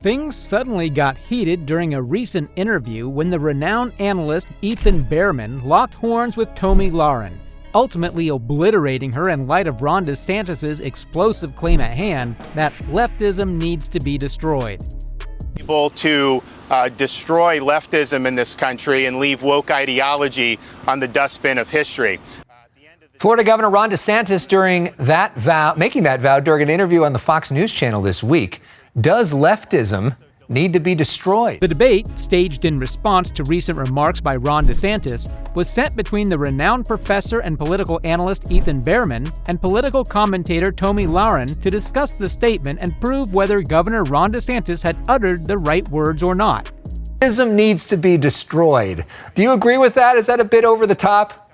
Things suddenly got heated during a recent interview when the renowned analyst Ethan Bearman locked horns with Tomi Lahren, ultimately obliterating her in light of Ron DeSantis' explosive claim at hand that leftism needs to be destroyed. Able to destroy leftism in this country and leave woke ideology on the dustbin of history. Florida Governor Ron DeSantis making that vow during an interview on the Fox News channel this week. Does leftism need to be destroyed? The debate, staged in response to recent remarks by Ron DeSantis, was set between the renowned professor and political analyst Ethan Bearman and political commentator Tomi Lahren to discuss the statement and prove whether Governor Ron DeSantis had uttered the right words or not. Leftism needs to be destroyed. Do you agree with that? Is that a bit over the top?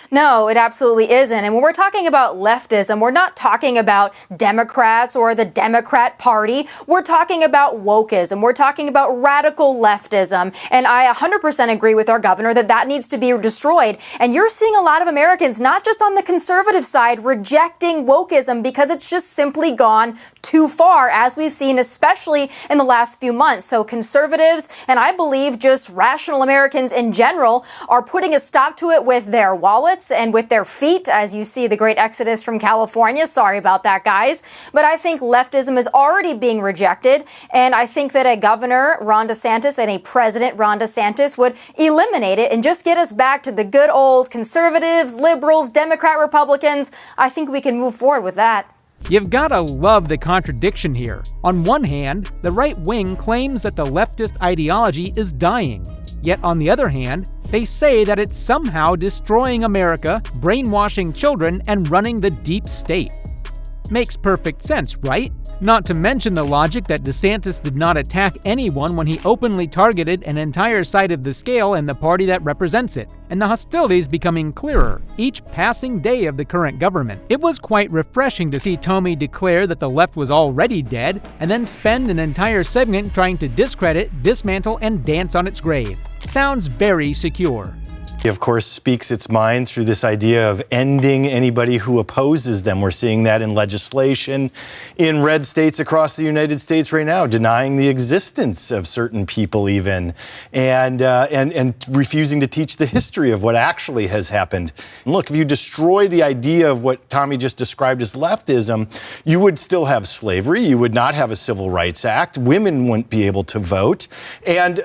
No, it absolutely isn't. And when we're talking about leftism, we're not talking about Democrats or the Democrat Party. We're talking about wokeism. We're talking about radical leftism. And I 100% agree with our governor that needs to be destroyed. And you're seeing a lot of Americans, not just on the conservative side, rejecting wokeism because it's just simply gone too far, as we've seen, especially in the last few months. So conservatives, and I believe just rational Americans in general, are putting a stop to it with their wallets and with their feet, as you see the great exodus from California. Sorry about that, guys. But I think leftism is already being rejected, and I think that a governor, Ron DeSantis, and a president, Ron DeSantis, would eliminate it and just get us back to the good old conservatives, liberals, Democrat, Republicans. I think we can move forward with that. You've gotta love the contradiction here. On one hand, the right wing claims that the leftist ideology is dying. Yet on the other hand, they say that it's somehow destroying America, brainwashing children, and running the deep state. Makes perfect sense, right? Not to mention the logic that DeSantis did not attack anyone when he openly targeted an entire side of the scale and the party that represents it, and the hostilities becoming clearer each passing day of the current government. It was quite refreshing to see Tomi declare that the left was already dead, and then spend an entire segment trying to discredit, dismantle, and dance on its grave. Sounds very secure. He, of course, speaks its mind through this idea of ending anybody who opposes them. We're seeing that in legislation in red states across the United States right now, denying the existence of certain people even, and refusing to teach the history of what actually has happened. And look, if you destroy the idea of what Tomi just described as leftism, you would still have slavery. You would not have a Civil Rights Act. Women wouldn't be able to vote. And,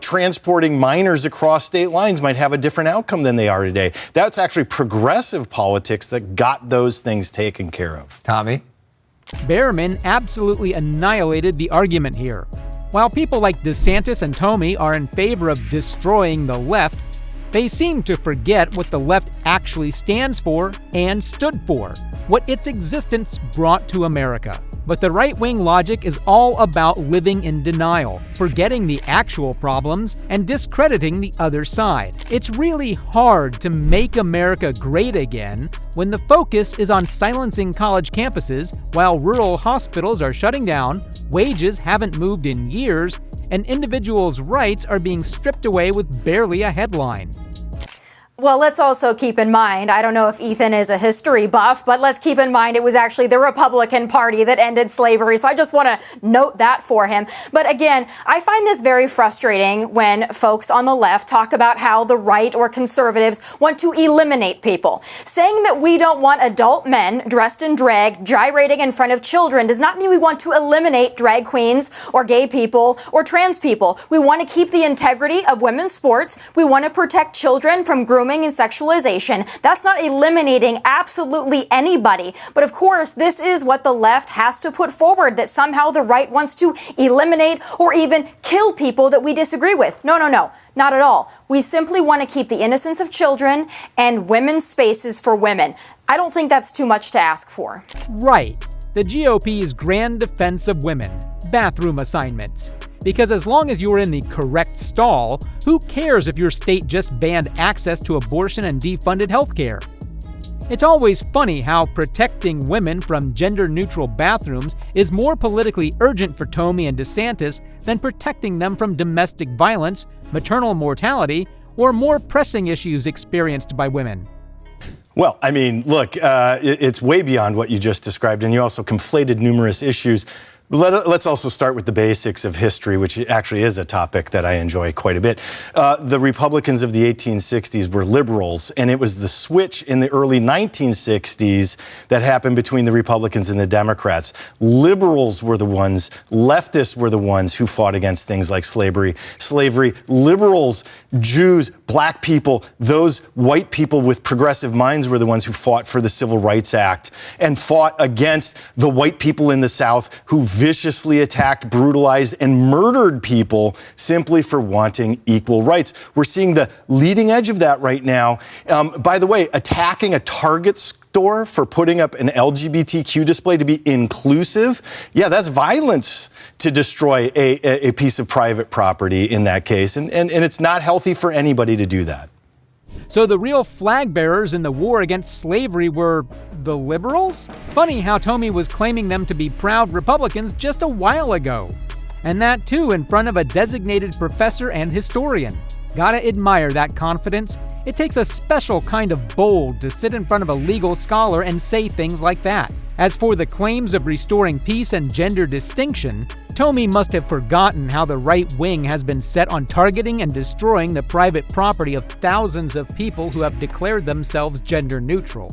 transporting minors across state lines might have a different outcome than they are today. That's actually progressive politics that got those things taken care of. Tomi? Bearman absolutely annihilated the argument here. While people like DeSantis and Tomi are in favor of destroying the left, they seem to forget what the left actually stands for and stood for, what its existence brought to America. But the right-wing logic is all about living in denial, forgetting the actual problems, and discrediting the other side. It's really hard to make America great again when the focus is on silencing college campuses while rural hospitals are shutting down, wages haven't moved in years, and individuals' rights are being stripped away with barely a headline. Well, let's also keep in mind, I don't know if Ethan is a history buff, but let's keep in mind it was actually the Republican Party that ended slavery. So I just want to note that for him. But again, I find this very frustrating when folks on the left talk about how the right or conservatives want to eliminate people. Saying that we don't want adult men dressed in drag gyrating in front of children does not mean we want to eliminate drag queens or gay people or trans people. We want to keep the integrity of women's sports. We want to protect children from grooming and sexualization. That's not eliminating absolutely anybody. But of course, this is what the left has to put forward, that somehow the right wants to eliminate or even kill people that we disagree with. No, not at all. We simply want to keep the innocence of children and women's spaces for women. I don't think that's too much to ask for. Right. The GOP's grand defense of women, bathroom assignments. Because as long as you're in the correct stall, who cares if your state just banned access to abortion and defunded healthcare? It's always funny how protecting women from gender-neutral bathrooms is more politically urgent for Tomi and DeSantis than protecting them from domestic violence, maternal mortality, or more pressing issues experienced by women. Well, I mean, look, it's way beyond what you just described, and you also conflated numerous issues. Let's also start with the basics of history, which actually is a topic that I enjoy quite a bit. The Republicans of the 1860s were liberals, and it was the switch in the early 1960s that happened between the Republicans and the Democrats. Liberals were the ones, leftists were the ones who fought against things like slavery. Liberals, Jews, black people, those white people with progressive minds were the ones who fought for the Civil Rights Act and fought against the white people in the South who viciously attacked, brutalized, and murdered people simply for wanting equal rights. We're seeing the leading edge of that right now. By the way, attacking a Target store for putting up an LGBTQ display to be inclusive, yeah, that's violence to destroy a piece of private property in that case. And it's not healthy for anybody to do that. So the real flag bearers in the war against slavery were the liberals? Funny how Tomi was claiming them to be proud Republicans just a while ago. And that too in front of a designated professor and historian. Gotta admire that confidence. It takes a special kind of bold to sit in front of a legal scholar and say things like that. As for the claims of restoring peace and gender distinction, Tomi must have forgotten how the right wing has been set on targeting and destroying the private property of thousands of people who have declared themselves gender neutral.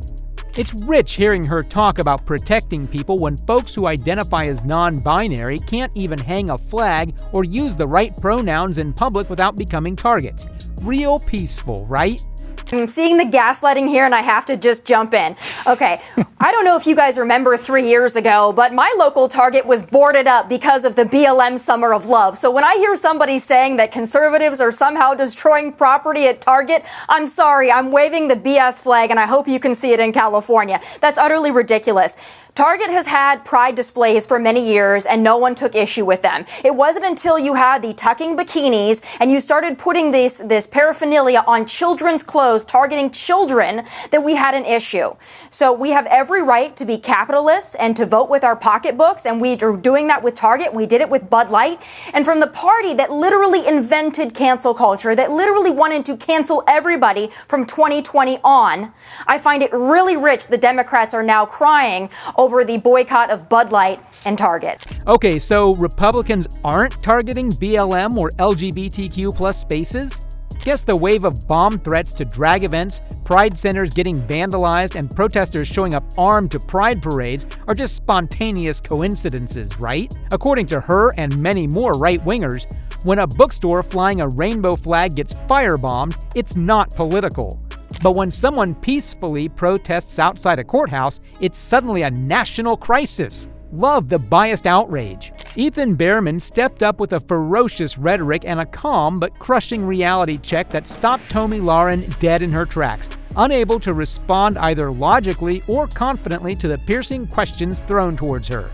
It's rich hearing her talk about protecting people when folks who identify as non-binary can't even hang a flag or use the right pronouns in public without becoming targets. Real peaceful, right? I'm seeing the gaslighting here and I have to just jump in. Okay, I don't know if you guys remember 3 years ago, but my local Target was boarded up because of the BLM Summer of Love. So when I hear somebody saying that conservatives are somehow destroying property at Target, I'm sorry, I'm waving the BS flag and I hope you can see it in California. That's utterly ridiculous. Target has had pride displays for many years and no one took issue with them. It wasn't until you had the tucking bikinis and you started putting this paraphernalia on children's clothes targeting children that we had an issue. So we have every right to be capitalists and to vote with our pocketbooks, and we are doing that with Target. We did it with Bud Light. And from the party that literally invented cancel culture, that literally wanted to cancel everybody from 2020 on, I find it really rich the Democrats are now crying over the boycott of Bud Light and Target. Okay, so Republicans aren't targeting BLM or LGBTQ plus spaces? Guess the wave of bomb threats to drag events, pride centers getting vandalized, and protesters showing up armed to pride parades are just spontaneous coincidences, right? According to her and many more right-wingers, when a bookstore flying a rainbow flag gets firebombed, it's not political. But when someone peacefully protests outside a courthouse, it's suddenly a national crisis. Love the biased outrage. Ethan Bearman stepped up with a ferocious rhetoric and a calm but crushing reality check that stopped Tomi Lahren dead in her tracks, unable to respond either logically or confidently to the piercing questions thrown towards her.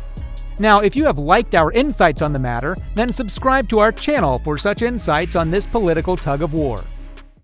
Now, if you have liked our insights on the matter, then subscribe to our channel for such insights on this political tug of war.